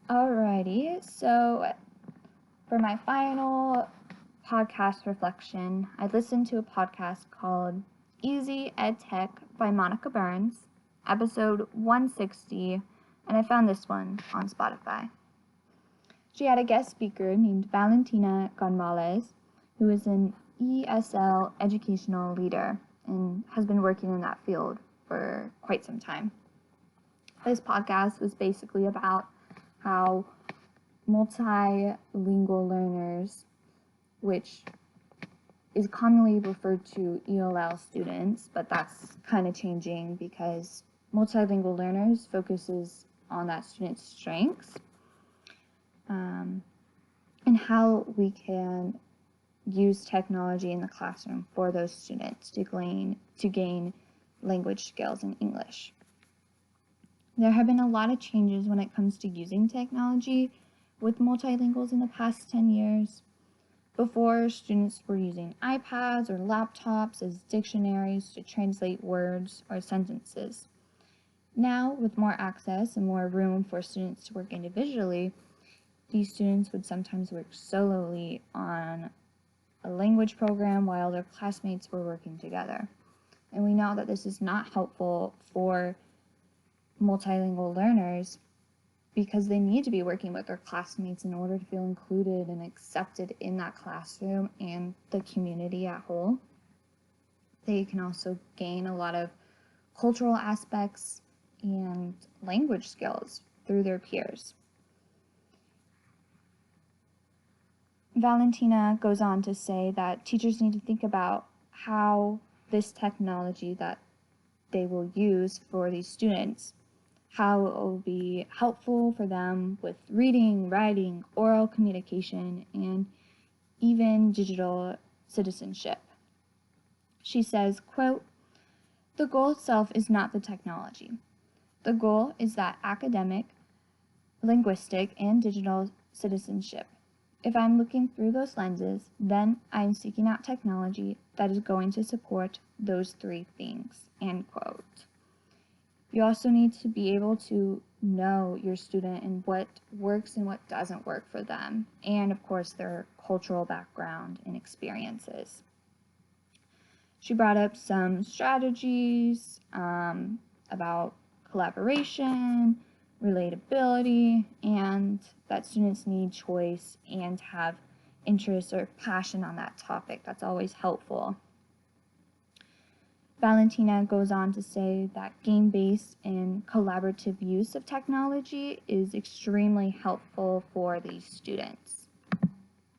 Alrighty, so for my final podcast reflection, I listened to a podcast called Easy Ed Tech by Monica Burns, episode 160, and I found this one on Spotify. She had a guest speaker named Valentina Gonzalez, who is an ESL educational leader and has been working in that field for quite some time. This podcast was basically about how multilingual learners, which is commonly referred to ELL students, but that's kind of changing because multilingual learners focuses on that student's strengths, and how we can use technology in the classroom for those students to gain language skills in English. There have been a lot of changes when it comes to using technology with multilinguals in the past 10 years. Before, students were using iPads or laptops as dictionaries to translate words or sentences. Now, with more access and more room for students to work individually, these students would sometimes work solely on a language program while their classmates were working together. And we know that this is not helpful for multilingual learners because they need to be working with their classmates in order to feel included and accepted in that classroom and the community at whole. They can also gain a lot of cultural aspects and language skills through their peers. Valentina goes on to say that teachers need to think about how this technology that they will use for these students, how it will be helpful for them with reading, writing, oral communication, and even digital citizenship. She says, quote, "The goal itself is not the technology. The goal is that academic, linguistic, and digital citizenship. If I'm looking through those lenses, then I'm seeking out technology that is going to support those three things," end quote. You also need to be able to know your student and what works and what doesn't work for them, and of course their cultural background and experiences. She brought up some strategies about collaboration, relatability, and that students need choice and have interest or passion on that topic. That's always helpful. Valentina goes on to say that game-based and collaborative use of technology is extremely helpful for these students.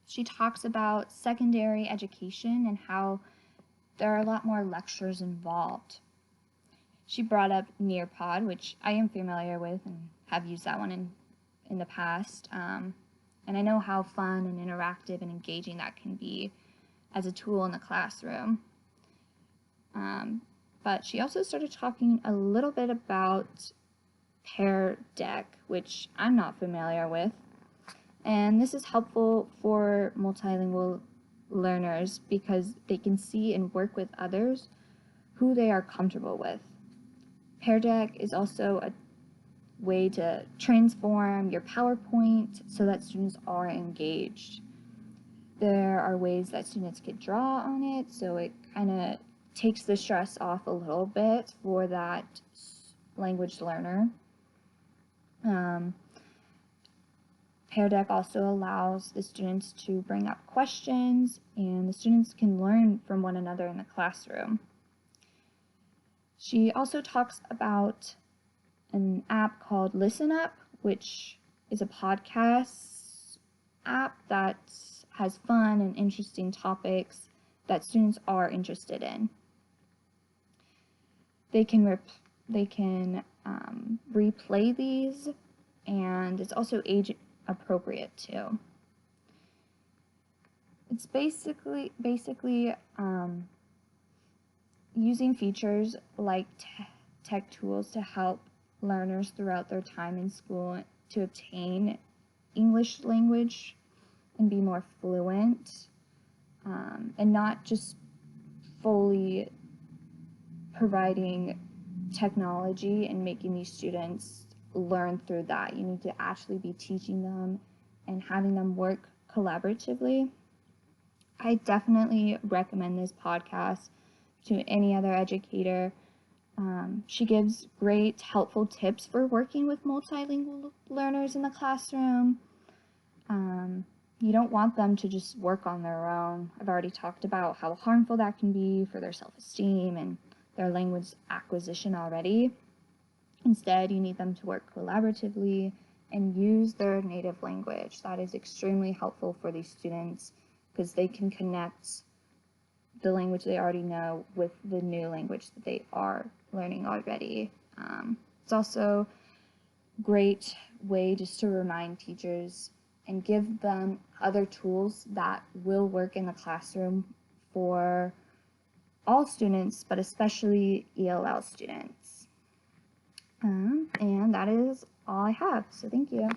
She talks about secondary education and how there are a lot more lectures involved. She brought up Nearpod, which I am familiar with and have used that one in the past. And I know how fun and interactive and engaging that can be as a tool in the classroom. But she also started talking a little bit about Pear Deck, which I'm not familiar with. And this is helpful for multilingual learners because they can see and work with others who they are comfortable with. Pear Deck is also a way to transform your PowerPoint so that students are engaged. There are ways that students could draw on it, so it kind of takes the stress off a little bit for that language learner. Pear Deck also allows the students to bring up questions, and the students can learn from one another in the classroom. She also talks about an app called Listen Up, which is a podcast app that has fun and interesting topics that students are interested in. They can replay these, and it's also age appropriate too. It's basically using features like tech tools to help learners throughout their time in school to obtain English language and be more fluent, and not just fully providing technology and making these students learn through that. You need to actually be teaching them and having them work collaboratively. I definitely recommend this podcast to any other educator. She gives great, helpful tips for working with multilingual learners in the classroom. You don't want them to just work on their own. I've already talked about how harmful that can be for their self-esteem and their language acquisition already. Instead, you need them to work collaboratively and use their native language. That is extremely helpful for these students because they can connect the language they already know with the new language that they are learning already. It's also a great way just to remind teachers and give them other tools that will work in the classroom for all students, but especially ELL students. And that is all I have, so thank you.